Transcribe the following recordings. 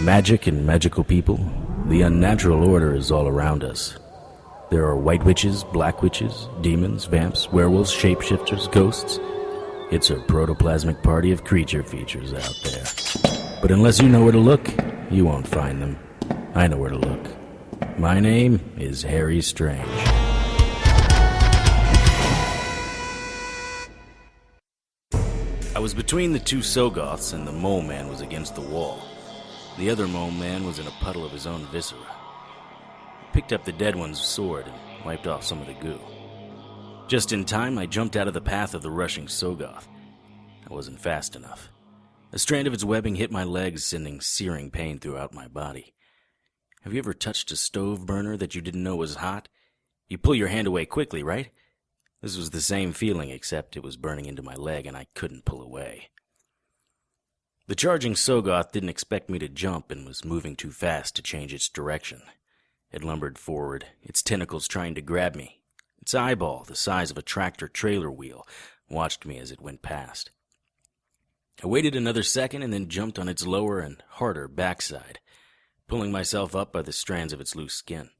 magic and magical people, the unnatural order is all around us. There are white witches, black witches, demons, vamps, werewolves, shapeshifters, ghosts. It's a protoplasmic party of creature features out there. But unless you know where to look, you won't find them. I know where to look. My name is Harry Strange. I was between the two Soggoths, and the mole man was against the wall. The other mole man was in a puddle of his own viscera. I picked up the dead one's sword and wiped off some of the goo. Just in time, I jumped out of the path of the rushing Soggoth. I wasn't fast enough. A strand of its webbing hit my legs, sending searing pain throughout my body. Have you ever touched a stove burner that you didn't know was hot? You pull your hand away quickly, right? This was the same feeling, except it was burning into my leg and I couldn't pull away. The charging Soggoth didn't expect me to jump and was moving too fast to change its direction. It lumbered forward, its tentacles trying to grab me. Its eyeball, the size of a tractor-trailer wheel, watched me as it went past. I waited another second and then jumped on its lower and harder backside, pulling myself up by the strands of its loose skin.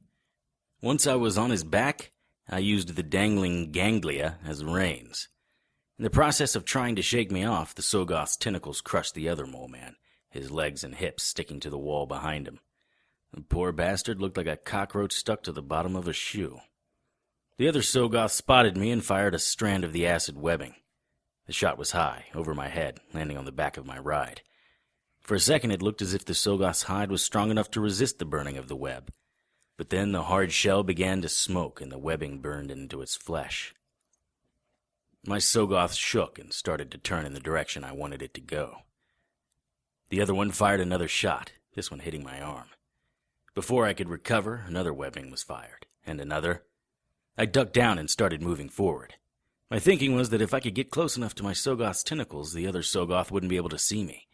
Once I was on his back, I used the dangling ganglia as reins. In the process of trying to shake me off, the Soggoth's tentacles crushed the other mole man, his legs and hips sticking to the wall behind him. The poor bastard looked like a cockroach stuck to the bottom of a shoe. The other Soggoth spotted me and fired a strand of the acid webbing. The shot was high, over my head, landing on the back of my ride. For a second it looked as if the Soggoth's hide was strong enough to resist the burning of the web. But then the hard shell began to smoke and the webbing burned into its flesh. My Soggoth shook and started to turn in the direction I wanted it to go. The other one fired another shot, this one hitting my arm. Before I could recover, another webbing was fired, and another. I ducked down and started moving forward. My thinking was that if I could get close enough to my Soggoth's tentacles, the other Soggoth wouldn't be able to see me.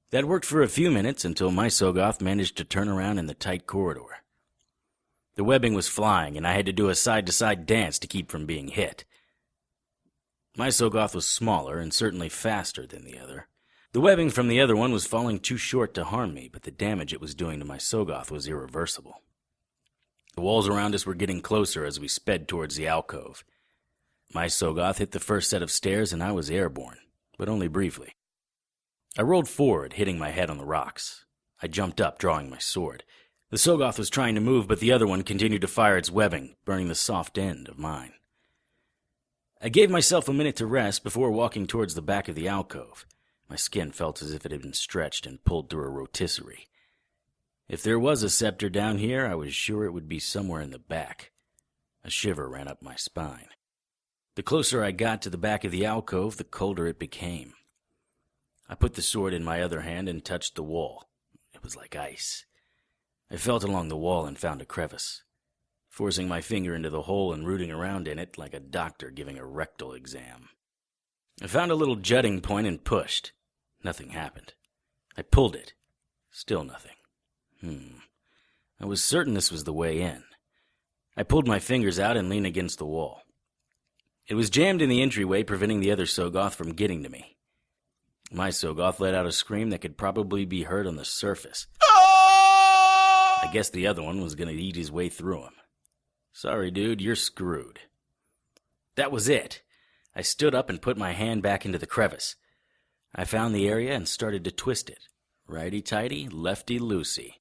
That worked for a few minutes until my Soggoth managed to turn around in the tight corridor. The webbing was flying, and I had to do a side-to-side dance to keep from being hit. My Soggoth was smaller and certainly faster than the other. The webbing from the other one was falling too short to harm me, but the damage it was doing to my Soggoth was irreversible. The walls around us were getting closer as we sped towards the alcove. My Soggoth hit the first set of stairs and I was airborne, but only briefly. I rolled forward, hitting my head on the rocks. I jumped up, drawing my sword. The Soggoth was trying to move, but the other one continued to fire its webbing, burning the soft end of mine. I gave myself a minute to rest before walking towards the back of the alcove. My skin felt as if it had been stretched and pulled through a rotisserie. If there was a scepter down here, I was sure it would be somewhere in the back. A shiver ran up my spine. The closer I got to the back of the alcove, the colder it became. I put the sword in my other hand and touched the wall. It was like ice. I felt along the wall and found a crevice, forcing my finger into the hole and rooting around in it like a doctor giving a rectal exam. I found a little jutting point and pushed. Nothing happened. I pulled it. Still nothing. I was certain this was the way in. I pulled my fingers out and leaned against the wall. It was jammed in the entryway, preventing the other Soggoth from getting to me. My Soggoth let out a scream that could probably be heard on the surface. I guess the other one was going to eat his way through him. Sorry, dude, you're screwed. That was it. I stood up and put my hand back into the crevice. I found the area and started to twist it. Righty-tighty, lefty-loosey.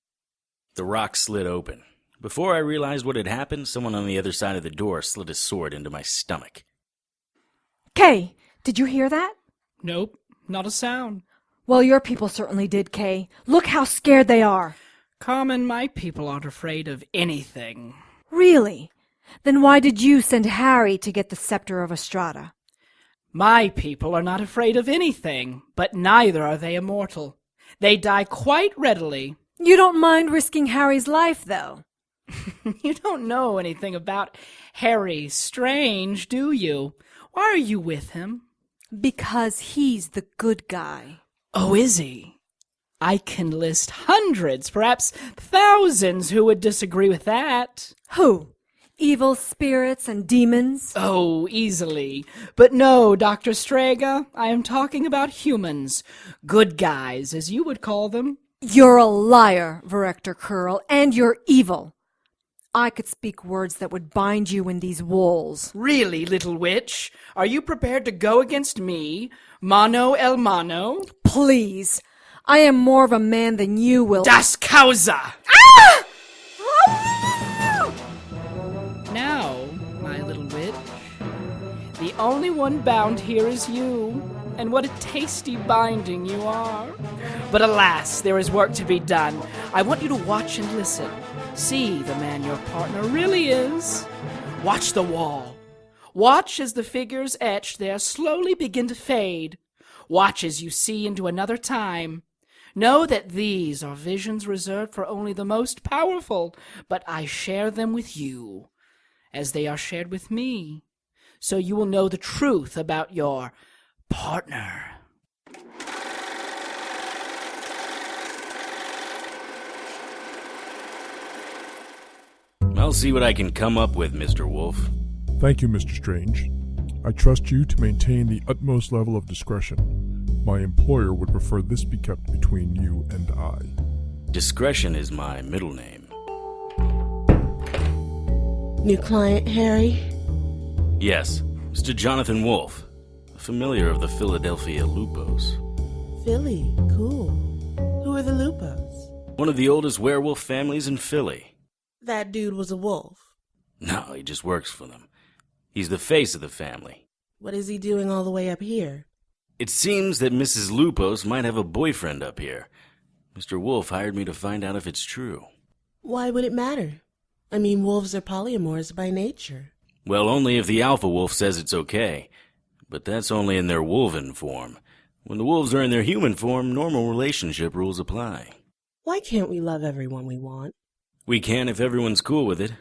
The rock slid open. Before I realized what had happened, someone on the other side of the door slid his sword into my stomach. Kay, did you hear that? Nope, not a sound. Well, your people certainly did, Kay. Look how scared they are. Common, my people aren't afraid of anything. Really? Then why did you send Harry to get the scepter of Estrada? My people are not afraid of anything, but neither are they immortal. They die quite readily. You don't mind risking Harry's life, though. You don't know anything about Harry Strange, do you? Why are you with him? Because he's the good guy. Oh, is he? I can list hundreds, perhaps thousands, who would disagree with that. Who? Evil spirits and demons? Oh, easily. But no, Dr. Strega, I am talking about humans. Good guys, as you would call them. You're a liar, Director Curl, and you're evil. I could speak words that would bind you in these walls. Really, little witch? Are you prepared to go against me, mano el mano? Please. I am more of a man than you will. Das Causa! Ah! Now, my little witch, the only one bound here is you, and what a tasty binding you are. But alas, there is work to be done. I want you to watch and listen. See the man your partner really is. Watch the wall. Watch as the figures etched there slowly begin to fade. Watch as you see into another time. Know that these are visions reserved for only the most powerful, but I share them with you, as they are shared with me, so you will know the truth about your partner. I'll see what I can come up with, Mr. Wolf. Thank you, Mr. Strange. I trust you to maintain the utmost level of discretion. My employer would prefer this be kept between you and I. Discretion is my middle name. New client, Harry? Yes, Mr. Jonathan Wolf, a familiar of the Philadelphia Lupos. Philly, cool. Who are the Lupos? One of the oldest werewolf families in Philly. That dude was a wolf. No, he just works for them. He's the face of the family. What is he doing all the way up here? It seems that Mrs. Lupos might have a boyfriend up here. Mr. Wolf hired me to find out if it's true. Why would it matter? I mean, wolves are polyamorous by nature. Well, only if the alpha wolf says it's okay. But that's only in their wolven form. When the wolves are in their human form, normal relationship rules apply. Why can't we love everyone we want? We can if everyone's cool with it.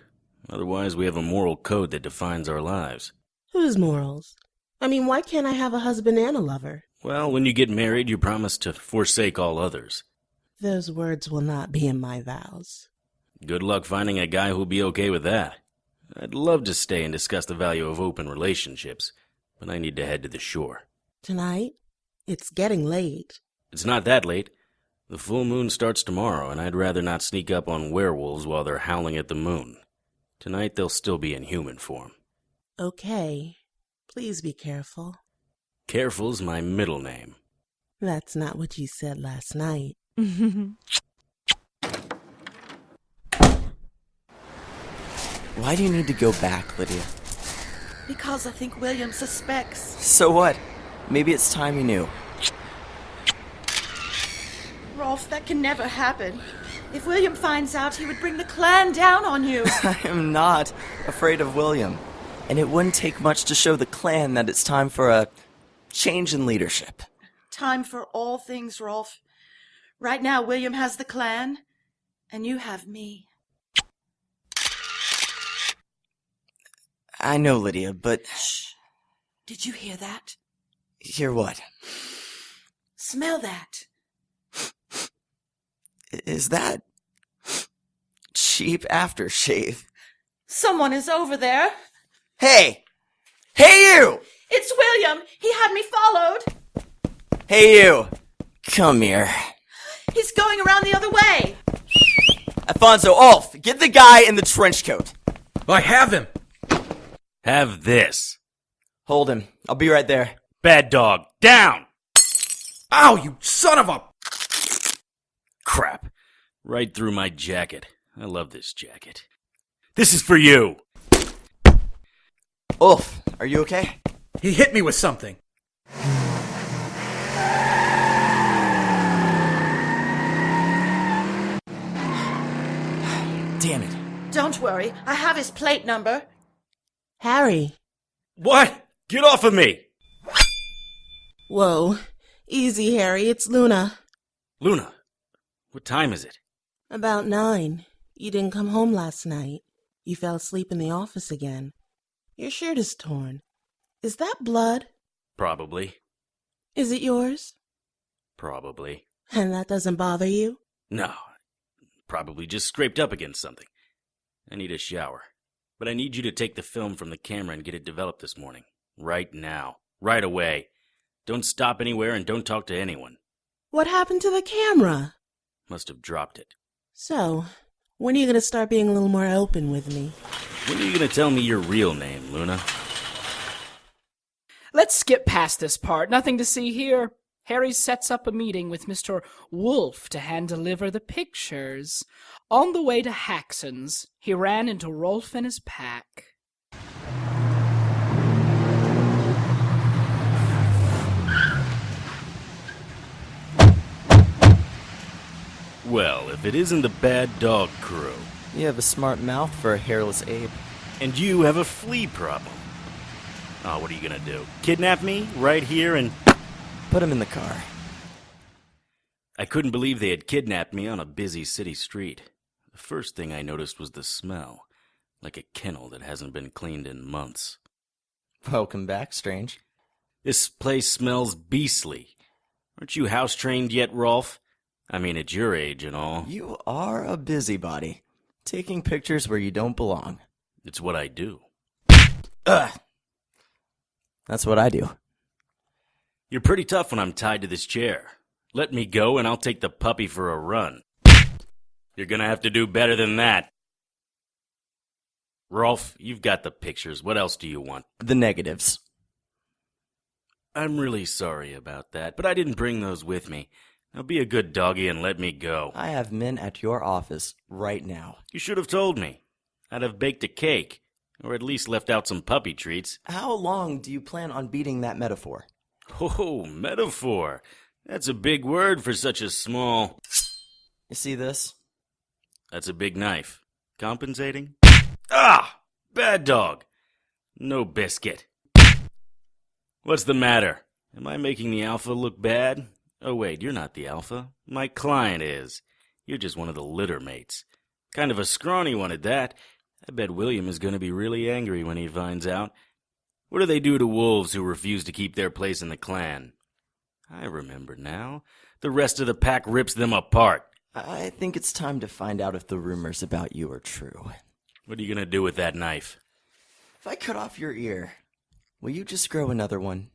Otherwise, we have a moral code that defines our lives. Whose morals? I mean, why can't I have a husband and a lover? Well, when you get married, you promise to forsake all others. Those words will not be in my vows. Good luck finding a guy who'll be okay with that. I'd love to stay and discuss the value of open relationships, but I need to head to the shore. Tonight? It's getting late. It's not that late. The full moon starts tomorrow, and I'd rather not sneak up on werewolves while they're howling at the moon. Tonight they'll still be in human form. Okay. Please be careful. Careful's my middle name. That's not what you said last night. Why do you need to go back, Lydia? Because I think William suspects. So what? Maybe it's time you knew. Rolf, that can never happen. If William finds out, he would bring the clan down on you. I am not afraid of William. And it wouldn't take much to show the clan that it's time for a change in leadership. Time for all things, Rolf. Right now, William has the clan, and you have me. I know, Lydia, but... Shh. Did you hear that? Hear what? Smell that. Is that... cheap aftershave? Someone is over there. Hey! Hey, you! It's William. He had me followed. Hey, you! Come here. He's going around the other way. Alfonso, Ulf, get the guy in the trench coat. I have him. Have this. Hold him. I'll be right there. Bad dog, down! Ow, you son of a... Crap. Right through my jacket. I love this jacket. This is for you! Ulf, are you okay? He hit me with something. Damn it. Don't worry. I have his plate number. Harry. What? Get off of me! Whoa. Easy, Harry. It's Luna. Luna, what time is it? About 9. You didn't come home last night. You fell asleep in the office again. Your shirt is torn. Is that blood? Probably. Is it yours? Probably. And that doesn't bother you? No. Probably just scraped up against something. I need a shower. But I need you to take the film from the camera and get it developed this morning. Right now. Right away. Don't stop anywhere and don't talk to anyone. What happened to the camera? Must have dropped it. So, when are you going to start being a little more open with me? When are you going to tell me your real name, Luna? Let's skip past this part. Nothing to see here. Harry sets up a meeting with Mr. Wolf to hand-deliver the pictures. On the way to Haxon's, he ran into Rolf and his pack. Well, if it isn't the bad dog crew. You have a smart mouth for a hairless ape. And you have a flea problem. Oh, what are you gonna do? Kidnap me right here and... Put him in the car. I couldn't believe they had kidnapped me on a busy city street. The first thing I noticed was the smell. Like a kennel that hasn't been cleaned in months. Welcome back, Strange. This place smells beastly. Aren't you house-trained yet, Rolf? I mean, at your age and all. You are a busybody. Taking pictures where you don't belong. It's what I do. Ugh. That's what I do. You're pretty tough when I'm tied to this chair. Let me go and I'll take the puppy for a run. You're gonna have to do better than that. Rolf, you've got the pictures. What else do you want? The negatives. I'm really sorry about that, but I didn't bring those with me. Now be a good doggy and let me go. I have men at your office right now. You should have told me. I'd have baked a cake, or at least left out some puppy treats. How long do you plan on beating that metaphor? Oh, metaphor. That's a big word for such a small... You see this? That's a big knife. Compensating? Ah! Bad dog. No biscuit. What's the matter? Am I making the alpha look bad? Oh wait, you're not the alpha. My client is. You're just one of the litter mates. Kind of a scrawny one at that. I bet William is going to be really angry when he finds out. What do they do to wolves who refuse to keep their place in the clan? I remember now. The rest of the pack rips them apart. I think it's time to find out if the rumors about you are true. What are you going to do with that knife? If I cut off your ear, will you just grow another one?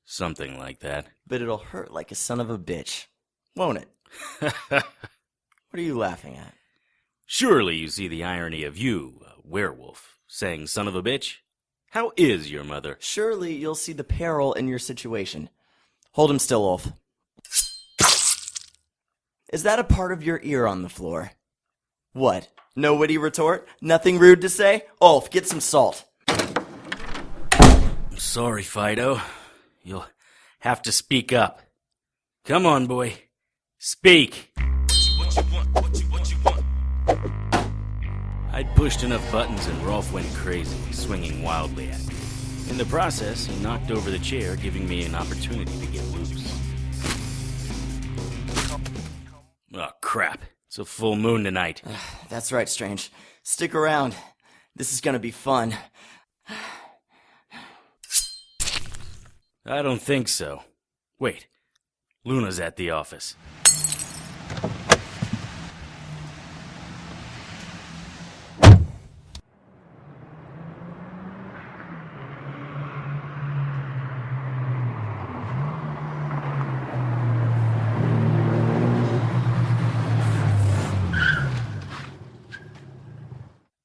Something like that. But it'll hurt like a son of a bitch, won't it? What are you laughing at? Surely you see the irony of you, a werewolf, saying son of a bitch? How is your mother? Surely you'll see the peril in your situation. Hold him still, Ulf. Is that a part of your ear on the floor? What? No witty retort? Nothing rude to say? Ulf, get some salt. I'm sorry, Fido. You'll have to speak up. Come on, boy. Speak. I'd pushed enough buttons and Rolf went crazy, swinging wildly at me. In the process, he knocked over the chair, giving me an opportunity to get loose. Oh, crap. It's a full moon tonight. That's right, Strange. Stick around. This is gonna be fun. I don't think so. Wait. Luna's at the office.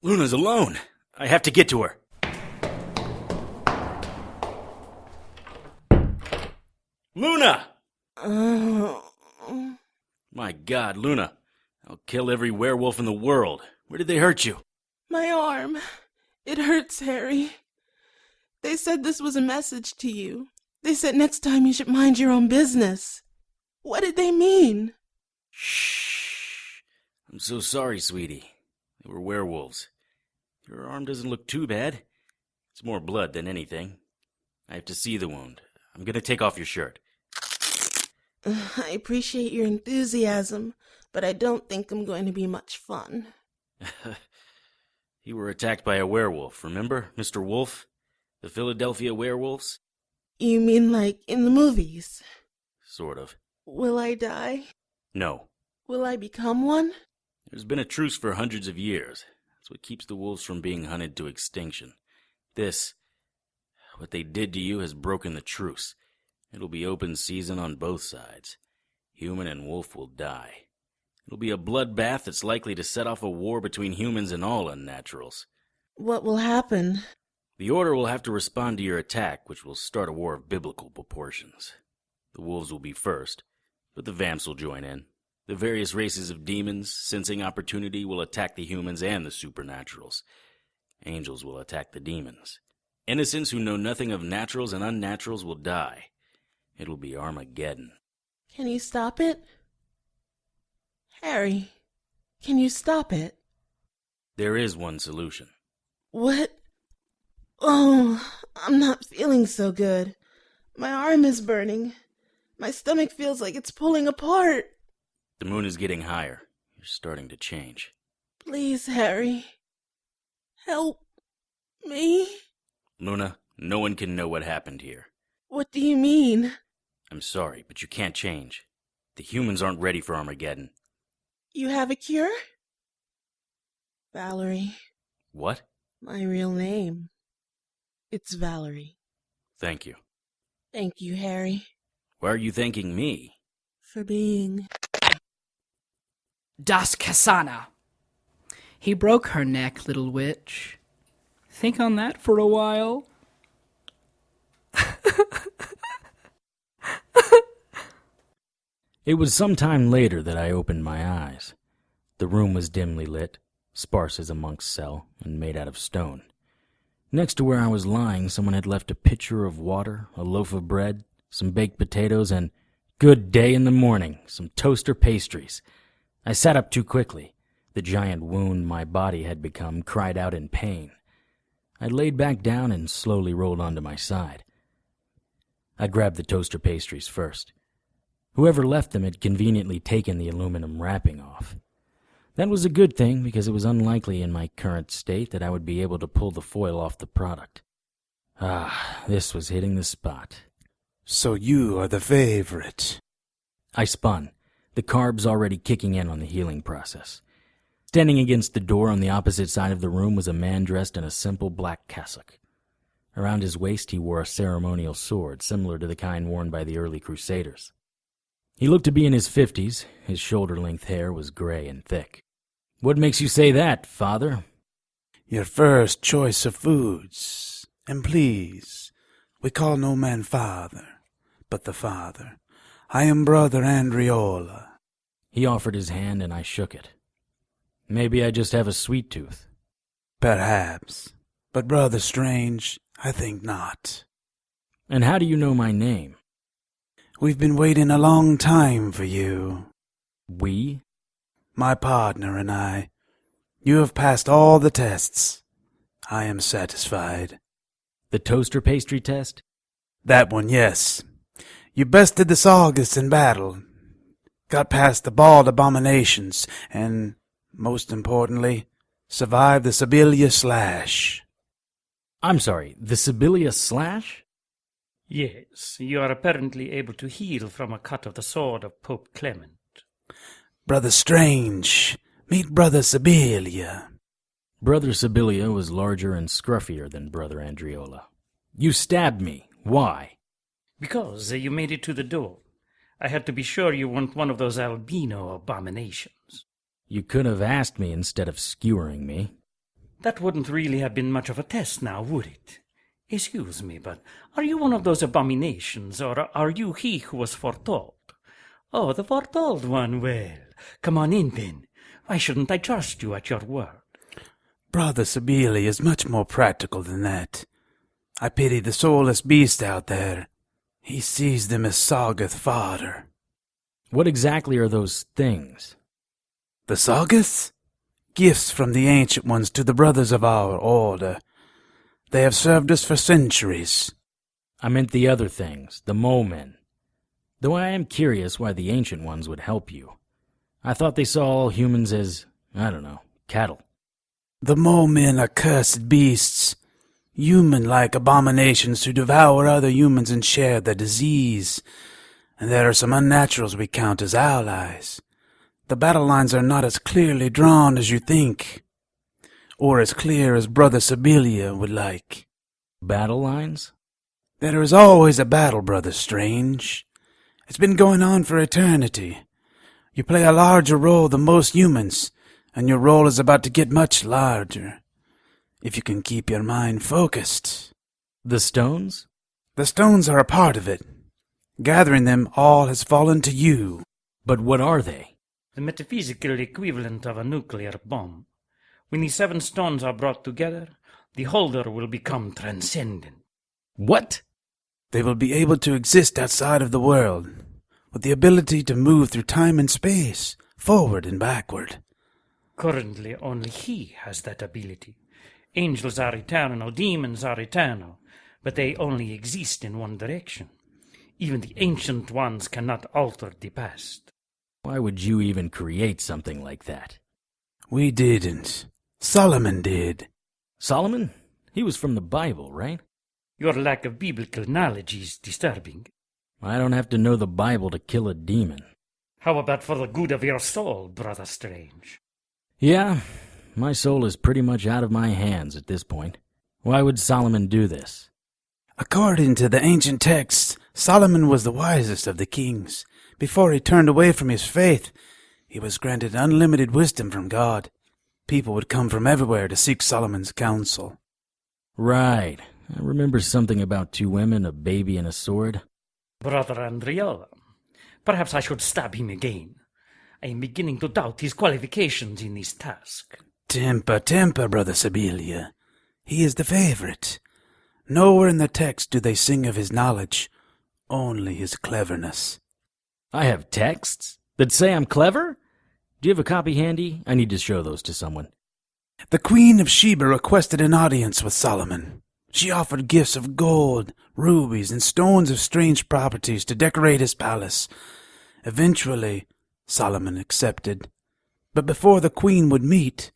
Luna's alone. I have to get to her. Luna! My God, Luna. I'll kill every werewolf in the world. Where did they hurt you? My arm. It hurts, Harry. They said this was a message to you. They said next time you should mind your own business. What did they mean? Shh. I'm so sorry, sweetie. They were werewolves. Your arm doesn't look too bad. It's more blood than anything. I have to see the wound. I'm gonna take off your shirt. I appreciate your enthusiasm, but I don't think I'm going to be much fun. You were attacked by a werewolf, remember, Mr. Wolf? The Philadelphia werewolves? You mean like in the movies? Sort of. Will I die? No. Will I become one? There's been a truce for hundreds of years. That's what keeps the wolves from being hunted to extinction. What they did to you has broken the truce. It'll be open season on both sides. Human and wolf will die. It'll be a bloodbath that's likely to set off a war between humans and all unnaturals. What will happen? The Order will have to respond to your attack, which will start a war of biblical proportions. The wolves will be first, but the vamps will join in. The various races of demons, sensing opportunity, will attack the humans and the supernaturals. Angels will attack the demons. Innocents who know nothing of naturals and unnaturals will die. It'll be Armageddon. Can you stop it? Harry, can you stop it? There is one solution. What? Oh, I'm not feeling so good. My arm is burning. My stomach feels like it's pulling apart. The moon is getting higher. You're starting to change. Please, Harry. Help me. Luna, no one can know what happened here. What do you mean? I'm sorry, but you can't change. The humans aren't ready for Armageddon. You have a cure? Valerie. What? My real name. It's Valerie. Thank you. Thank you, Harry. Why are you thanking me? For being... Das Kasana. He broke her neck, little witch. Think on that for a while. It was some time later that I opened my eyes. The room was dimly lit, sparse as a monk's cell, and made out of stone. Next to where I was lying, someone had left a pitcher of water, a loaf of bread, some baked potatoes, and, good day in the morning, some toast or pastries. I sat up too quickly. The giant wound my body had become cried out in pain. I laid back down and slowly rolled onto my side. I grabbed the toaster pastries first. Whoever left them had conveniently taken the aluminum wrapping off. That was a good thing because it was unlikely in my current state that I would be able to pull the foil off the product. Ah, this was hitting the spot. So you are the favorite. I spun, the carbs already kicking in on the healing process. Standing against the door on the opposite side of the room was a man dressed in a simple black cassock. Around his waist he wore a ceremonial sword similar to the kind worn by the early Crusaders. He looked to be in his 50s. His shoulder-length hair was gray and thick. What makes you say that, Father? Your first choice of foods. And please, we call no man father, but the Father. I am Brother Andriola. He offered his hand and I shook it. Maybe I just have a sweet tooth. Perhaps. But Brother Strange, I think not. And how do you know my name? We've been waiting a long time for you. We? My partner and I. You have passed all the tests. I am satisfied. The toaster pastry test? That one, yes. You bested the Soggoths in battle, got past the bald abominations, and, most importantly, survived the Sibylla slash. I'm sorry, the Sibylla slash? Yes, you are apparently able to heal from a cut of the sword of Pope Clement. Brother Strange, meet Brother Sibylla. Brother Sibylla was larger and scruffier than Brother Andriola. You stabbed me. Why? Because you made it to the door. I had to be sure you weren't one of those albino abominations. You could have asked me instead of skewering me. That wouldn't really have been much of a test now, would it? Excuse me, but are you one of those abominations, or are you he who was foretold? Oh, the foretold one, well. Come on in, then. Why shouldn't I trust you at your word? Brother Sibylla is much more practical than that. I pity the soulless beast out there. He sees them as Soggoth fodder. What exactly are those things? The Soggoths? Gifts from the Ancient Ones to the brothers of our order. They have served us for centuries. I meant the other things, the mole men. Though I am curious why the Ancient Ones would help you. I thought they saw all humans as, I don't know, cattle. The mole men are cursed beasts, human-like abominations who devour other humans and share their disease. And there are some unnaturals we count as allies. The battle lines are not as clearly drawn as you think, or as clear as Brother Sibylla would like. Battle lines? There is always a battle, Brother Strange. It's been going on for eternity. You play a larger role than most humans, and your role is about to get much larger. If you can keep your mind focused. The stones? The stones are a part of it. Gathering them all has fallen to you. But what are they? The metaphysical equivalent of a nuclear bomb. When the 7 stones are brought together, the holder will become transcendent. What? They will be able to exist outside of the world, with the ability to move through time and space, forward and backward. Currently, only he has that ability. Angels are eternal, demons are eternal, but they only exist in one direction. Even the ancient ones cannot alter the past. Why would you even create something like that? We didn't. Solomon did. Solomon? He was from the Bible, right? Your lack of biblical knowledge is disturbing. I don't have to know the Bible to kill a demon. How about for the good of your soul, Brother Strange? Yeah, my soul is pretty much out of my hands at this point. Why would Solomon do this? According to the ancient texts, Solomon was the wisest of the kings. Before he turned away from his faith, he was granted unlimited wisdom from God. People would come from everywhere to seek Solomon's counsel. Right. I remember something about 2 women, a baby, and a sword. Brother Andriola, perhaps I should stab him again. I am beginning to doubt his qualifications in this task. Temper, Brother Sibilia. He is the favorite. Nowhere in the text do they sing of his knowledge, only his cleverness. I have texts that say I'm clever? Do you have a copy handy? I need to show those to someone. The Queen of Sheba requested an audience with Solomon. She offered gifts of gold, rubies, and stones of strange properties to decorate his palace. Eventually, Solomon accepted. But before the queen would meet,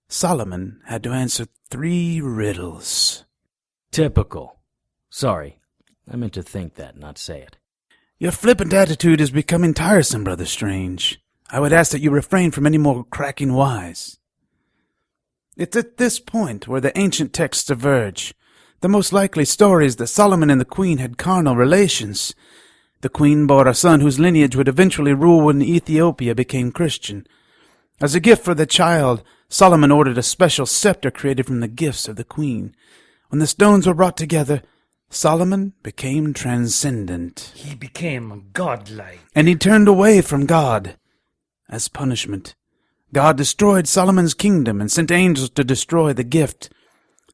Solomon had to answer 3 riddles. Typical. Sorry, I meant to think that, not say it. Your flippant attitude is becoming tiresome, Brother Strange. I would ask that you refrain from any more cracking wise. It's at this point where the ancient texts diverge. The most likely story is that Solomon and the queen had carnal relations. The queen bore a son whose lineage would eventually rule when Ethiopia became Christian. As a gift for the child, Solomon ordered a special scepter created from the gifts of the queen. When the stones were brought together, Solomon became transcendent. He became godlike. And he turned away from God. As punishment, God destroyed Solomon's kingdom and sent angels to destroy the gift.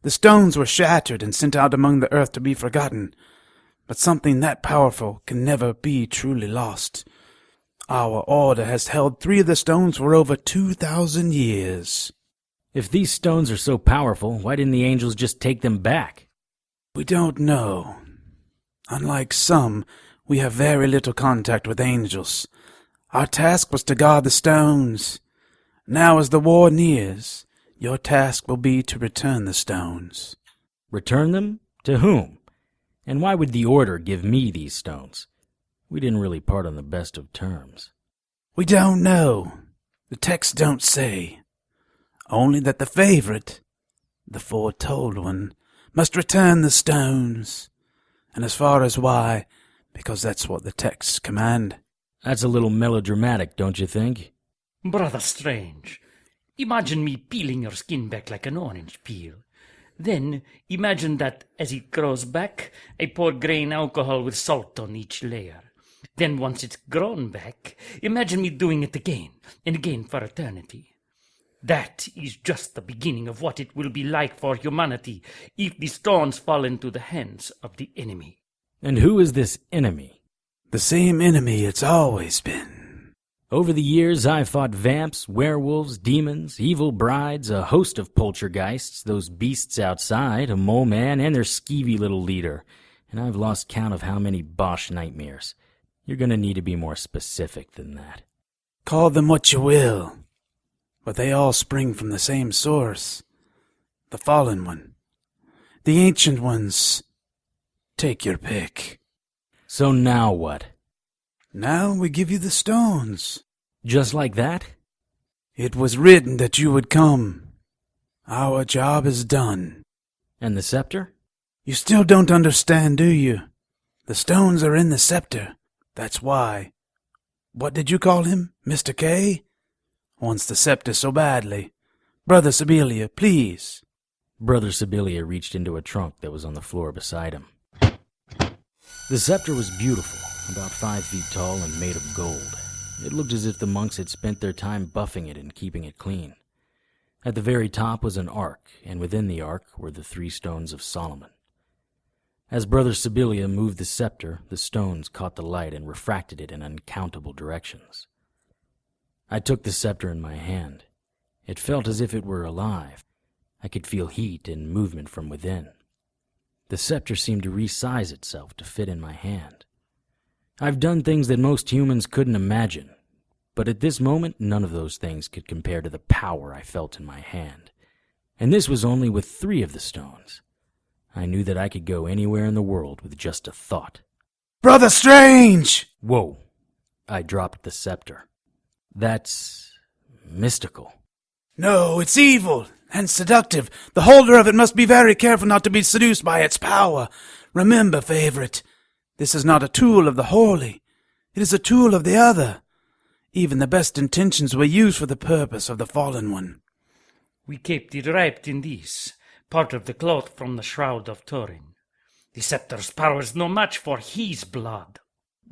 The stones were shattered and sent out among the earth to be forgotten. But something that powerful can never be truly lost. Our order has held 3 of the stones for over 2,000 years. If these stones are so powerful, why didn't the angels just take them back? We don't know. Unlike some, we have very little contact with angels. Our task was to guard the stones. Now as the war nears, your task will be to return the stones. Return them? To whom? And why would the Order give me these stones? We didn't really part on the best of terms. We don't know. The texts don't say. Only that the favorite, the foretold one, must return the stones. And as far as why, because that's what the texts command. That's a little melodramatic, don't you think? Brother Strange, imagine me peeling your skin back like an orange peel. Then imagine that as it grows back, I pour grain alcohol with salt on each layer. Then once it's grown back, imagine me doing it again and again for eternity. That is just the beginning of what it will be like for humanity if the stones fall into the hands of the enemy. And who is this enemy? The same enemy it's always been. Over the years, I've fought vamps, werewolves, demons, evil brides, a host of poltergeists, those beasts outside, a mole man, and their skeevy little leader. And I've lost count of how many Bosch nightmares. You're gonna need to be more specific than that. Call them what you will, but they all spring from the same source. The fallen one. The ancient ones. Take your pick. So now what? Now we give you the stones. Just like that? It was written that you would come. Our job is done. And the scepter? You still don't understand, do you? The stones are in the scepter. That's why. What did you call him, Mr. K? Wants the scepter so badly. Brother Sibylia, please. Brother Sibylia reached into a trunk that was on the floor beside him. The scepter was beautiful, about 5 feet tall and made of gold. It looked as if the monks had spent their time buffing it and keeping it clean. At the very top was an ark, and within the ark were the 3 stones of Solomon. As Brother Sibylia moved the scepter, the stones caught the light and refracted it in uncountable directions. I took the scepter in my hand. It felt as if it were alive. I could feel heat and movement from within. The scepter seemed to resize itself to fit in my hand. I've done things that most humans couldn't imagine, but at this moment none of those things could compare to the power I felt in my hand. And this was only with 3 of the stones. I knew that I could go anywhere in the world with just a thought. Brother Strange! Whoa. I dropped the scepter. That's mystical. No, it's evil and seductive. The holder of it must be very careful not to be seduced by its power. Remember, favorite, this is not a tool of the holy. It is a tool of the other. Even the best intentions were used for the purpose of the fallen one. We kept it wrapped in this, part of the cloth from the shroud of Turin. The scepter's power is no match for his blood.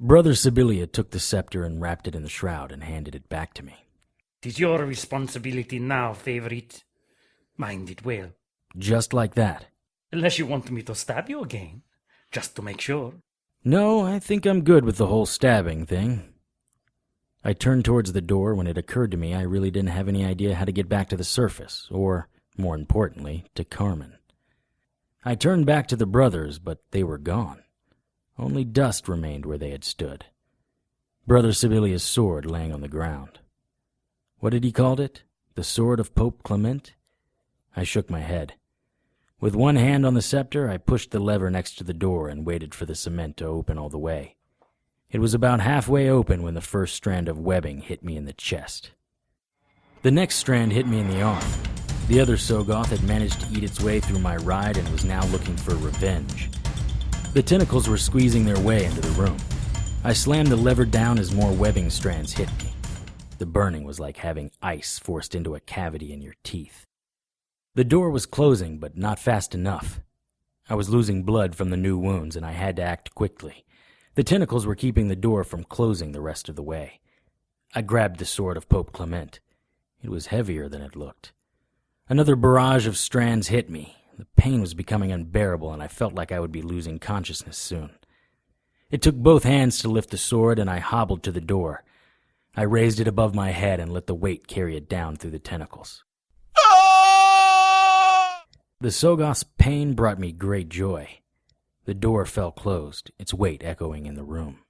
Brother Sibylia took the scepter and wrapped it in the shroud and handed it back to me. It is your responsibility now, favorite. Mind it well. Just like that. Unless you want me to stab you again, just to make sure. No, I think I'm good with the whole stabbing thing. I turned towards the door when it occurred to me I really didn't have any idea how to get back to the surface, or, more importantly, to Carmen. I turned back to the brothers, but they were gone. Only dust remained where they had stood. Brother Sibylia's sword laying on the ground. What had he called it? The sword of Pope Clement? I shook my head. With one hand on the scepter, I pushed the lever next to the door and waited for the cement to open all the way. It was about halfway open when the first strand of webbing hit me in the chest. The next strand hit me in the arm. The other Soggoth had managed to eat its way through my ride and was now looking for revenge. The tentacles were squeezing their way into the room. I slammed the lever down as more webbing strands hit me. The burning was like having ice forced into a cavity in your teeth. The door was closing, but not fast enough. I was losing blood from the new wounds, and I had to act quickly. The tentacles were keeping the door from closing the rest of the way. I grabbed the sword of Pope Clement. It was heavier than it looked. Another barrage of strands hit me. The pain was becoming unbearable, and I felt like I would be losing consciousness soon. It took both hands to lift the sword, and I hobbled to the door. I raised it above my head and let the weight carry it down through the tentacles. The Soggoth's pain brought me great joy. The door fell closed, its weight echoing in the room.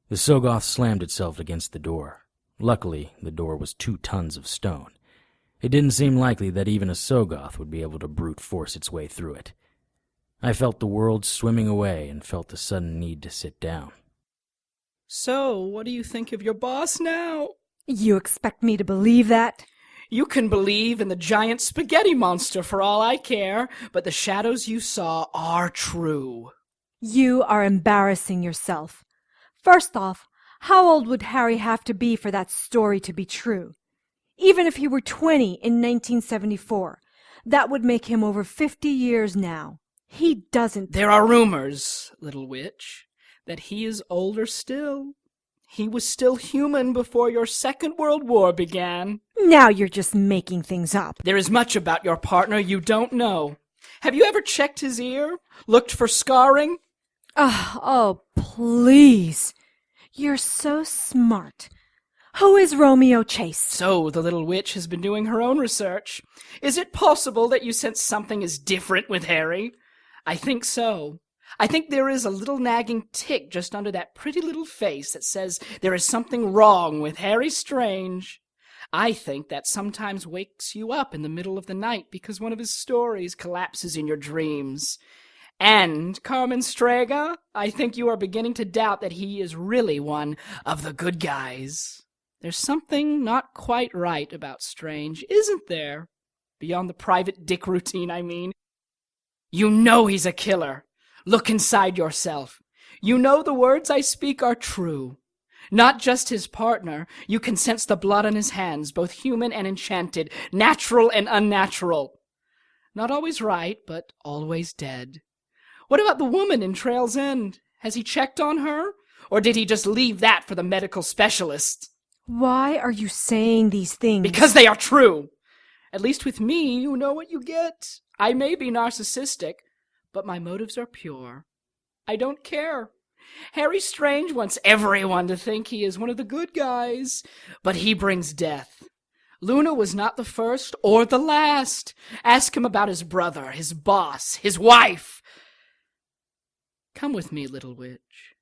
The Soggoth slammed itself against the door. Luckily, the door was 2 tons of stone. It didn't seem likely that even a Soggoth would be able to brute force its way through it. I felt the world swimming away and felt the sudden need to sit down. So, what do you think of your boss now? You expect me to believe that? You can believe in the giant spaghetti monster for all I care, but the shadows you saw are true. You are embarrassing yourself. First off, how old would Harry have to be for that story to be true? Even if he were 20 in 1974, that would make him over 50 years now. He doesn't... There are rumors, little witch, that he is older still. He was still human before your Second World War began. Now you're just making things up. There is much about your partner you don't know. Have you ever checked his ear? Looked for scarring? Oh, please. You're so smart. Who is Romeo Chase? So the little witch has been doing her own research. Is it possible that you sense something is different with Harry? I think so. I think there is a little nagging tick just under that pretty little face that says there is something wrong with Harry Strange. I think that sometimes wakes you up in the middle of the night because one of his stories collapses in your dreams. And, Carmen Strega, I think you are beginning to doubt that he is really one of the good guys. There's something not quite right about Strange, isn't there? Beyond the private dick routine, I mean. You know he's a killer. Look inside yourself. You know the words I speak are true. Not just his partner. You can sense the blood on his hands, both human and enchanted, natural and unnatural. Not always right, but always dead. What about the woman in Trail's End? Has he checked on her? Or did he just leave that for the medical specialist? Why are you saying these things? Because they are true. At least with me, you know what you get. I may be narcissistic, but my motives are pure. I don't care. Harry Strange wants everyone to think he is one of the good guys, but he brings death. Luna was not the first or the last. Ask him about his brother, his boss, his wife. Come with me, little witch.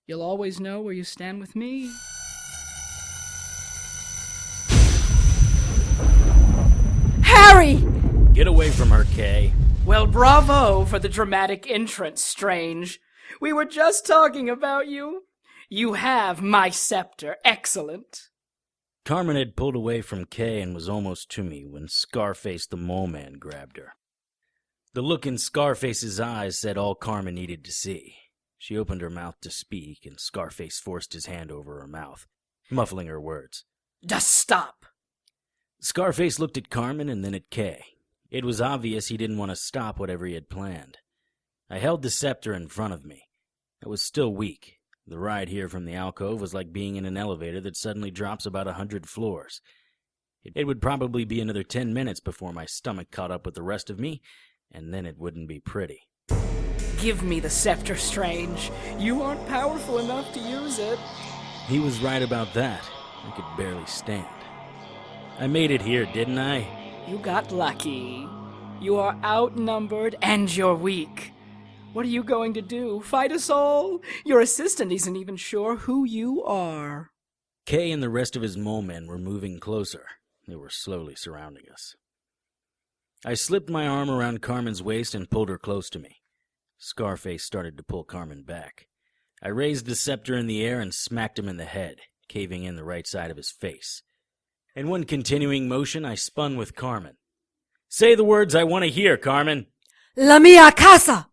You'll always know where you stand with me. Harry! Get away from her, Kay. Well, bravo for the dramatic entrance, Strange. We were just talking about you. You have my scepter. Excellent. Carmen had pulled away from Kay and was almost to me when Scarface the Mole Man grabbed her. The look in Scarface's eyes said all Carmen needed to see. She opened her mouth to speak, and Scarface forced his hand over her mouth, muffling her words. Just stop. Scarface looked at Carmen and then at Kay. It was obvious he didn't want to stop whatever he had planned. I held the scepter in front of me. I was still weak. The ride here from the alcove was like being in an elevator that suddenly drops about 100 floors. It would probably be another 10 minutes before my stomach caught up with the rest of me, and then it wouldn't be pretty. Give me the scepter, Strange. You aren't powerful enough to use it. He was right about that. I could barely stand. I made it here, didn't I? You got lucky. You are outnumbered and you're weak. What are you going to do? Fight us all? Your assistant isn't even sure who you are. Kay and the rest of his mole men were moving closer. They were slowly surrounding us. I slipped my arm around Carmen's waist and pulled her close to me. Scarface started to pull Carmen back. I raised the scepter in the air and smacked him in the head, caving in the right side of his face. In one continuing motion, I spun with Carmen. Say the words I want to hear, Carmen. La mia casa!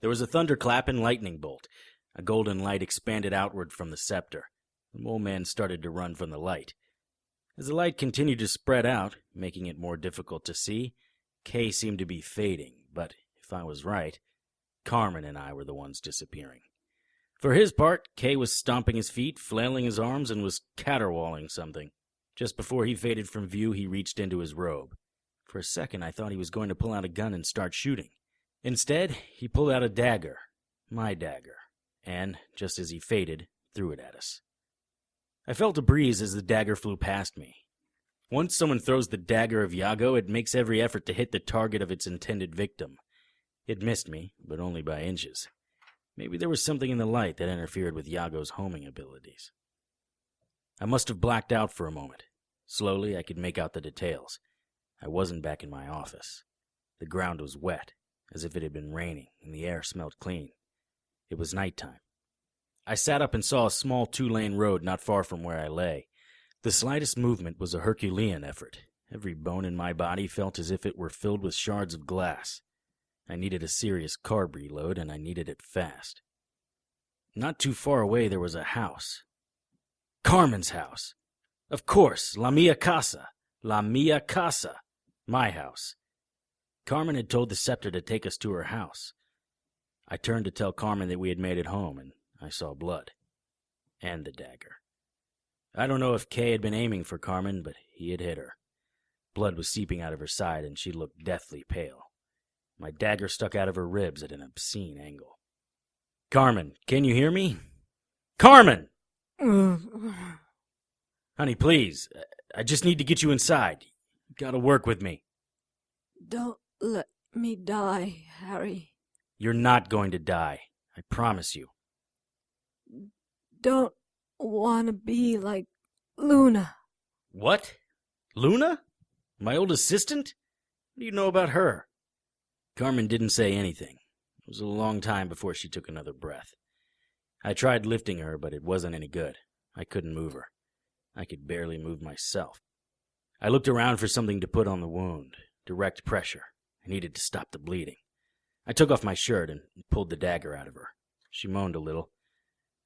There was a thunderclap and lightning bolt. A golden light expanded outward from the scepter. The mole man started to run from the light. As the light continued to spread out, making it more difficult to see, Kay seemed to be fading, but if I was right, Carmen and I were the ones disappearing. For his part, Kay was stomping his feet, flailing his arms, and was caterwauling something. Just before he faded from view, he reached into his robe. For a second, I thought he was going to pull out a gun and start shooting. Instead, he pulled out a dagger, my dagger, and, just as he faded, threw it at us. I felt a breeze as the dagger flew past me. Once someone throws the dagger of Iago, it makes every effort to hit the target of its intended victim. It missed me, but only by inches. Maybe there was something in the light that interfered with Iago's homing abilities. I must have blacked out for a moment. Slowly, I could make out the details. I wasn't back in my office. The ground was wet, as if it had been raining, and the air smelled clean. It was nighttime. I sat up and saw a small 2-lane road not far from where I lay. The slightest movement was a Herculean effort. Every bone in my body felt as if it were filled with shards of glass. I needed a serious carb reload, and I needed it fast. Not too far away there was a house. Carmen's house. Of course, La Mia Casa. La Mia Casa. My house. Carmen had told the scepter to take us to her house. I turned to tell Carmen that we had made it home, and I saw blood. And the dagger. I don't know if Kay had been aiming for Carmen, but he had hit her. Blood was seeping out of her side, and she looked deathly pale. My dagger stuck out of her ribs at an obscene angle. Carmen, can you hear me? Carmen! Honey, please. I just need to get you inside. You gotta work with me. Don't let me die, Harry. You're not going to die. I promise you. Don't want to be like Luna. What? Luna? My old assistant? What do you know about her? Carmen didn't say anything. It was a long time before she took another breath. I tried lifting her, but it wasn't any good. I couldn't move her. I could barely move myself. I looked around for something to put on the wound. Direct pressure. I needed to stop the bleeding. I took off my shirt and pulled the dagger out of her. She moaned a little.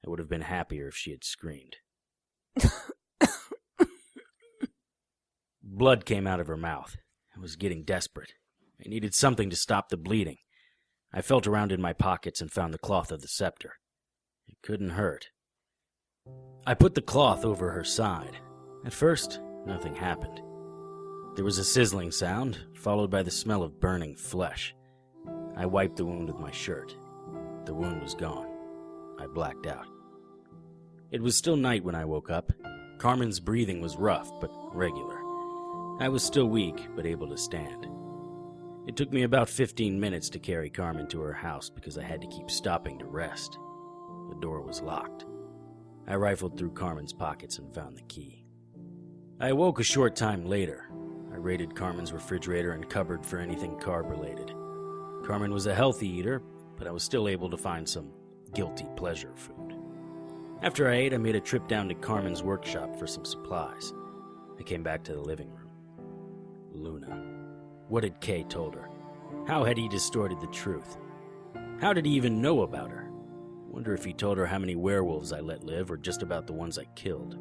I would have been happier if she had screamed. Blood came out of her mouth. I was getting desperate. I needed something to stop the bleeding. I felt around in my pockets and found the cloth of the scepter. It couldn't hurt. I put the cloth over her side. At first, nothing happened. There was a sizzling sound, followed by the smell of burning flesh. I wiped the wound with my shirt. The wound was gone. I blacked out. It was still night when I woke up. Carmen's breathing was rough, but regular. I was still weak, but able to stand. It took me about 15 minutes to carry Carmen to her house because I had to keep stopping to rest. The door was locked. I rifled through Carmen's pockets and found the key. I awoke a short time later. I raided Carmen's refrigerator and cupboard for anything carb-related. Carmen was a healthy eater, but I was still able to find some guilty pleasure food. After I ate, I made a trip down to Carmen's workshop for some supplies. I came back to the living room. Luna. What had Kay told her? How had he distorted the truth? How did he even know about her? I wonder if he told her how many werewolves I let live or just about the ones I killed.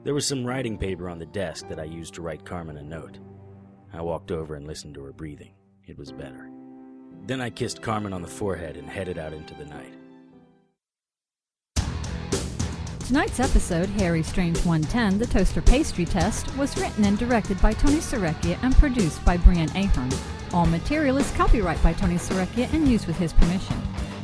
There was some writing paper on the desk that I used to write Carmen a note. I walked over and listened to her breathing. It was better. Then I kissed Carmen on the forehead and headed out into the night. Tonight's episode, Harry Strange 110, The Toaster Pastry Test, was written and directed by Tony Serecchia and produced by Brian Ahern. All material is copyright by Tony Serecchia and used with his permission.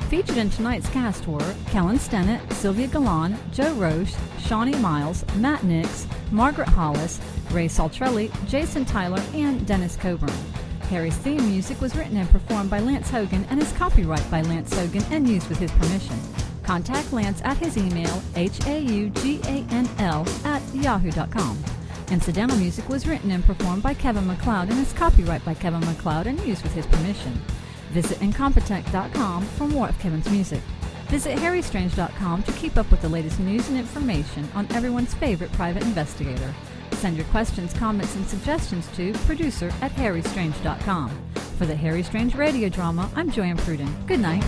Featured in tonight's cast were Kellen Stennett, Sylvia Galan, Joe Roesch, Shawnee Miles, Matt Nix, Margaret Hollis, Ray Saltrelli, Jason Tyler, and Dennis Coburn. Harry's theme music was written and performed by Lance Hogan and is copyright by Lance Hogan and used with his permission. Contact Lance at his email, hauganl@yahoo.com. Incidental music was written and performed by Kevin MacLeod and is copyright by Kevin MacLeod and used with his permission. Visit Incompetech.com for more of Kevin's music. Visit HarryStrange.com to keep up with the latest news and information on everyone's favorite private investigator. Send your questions, comments, and suggestions to producer@HarryStrange.com. For the Harry Strange radio drama, I'm JoAnn Pruden. Good night.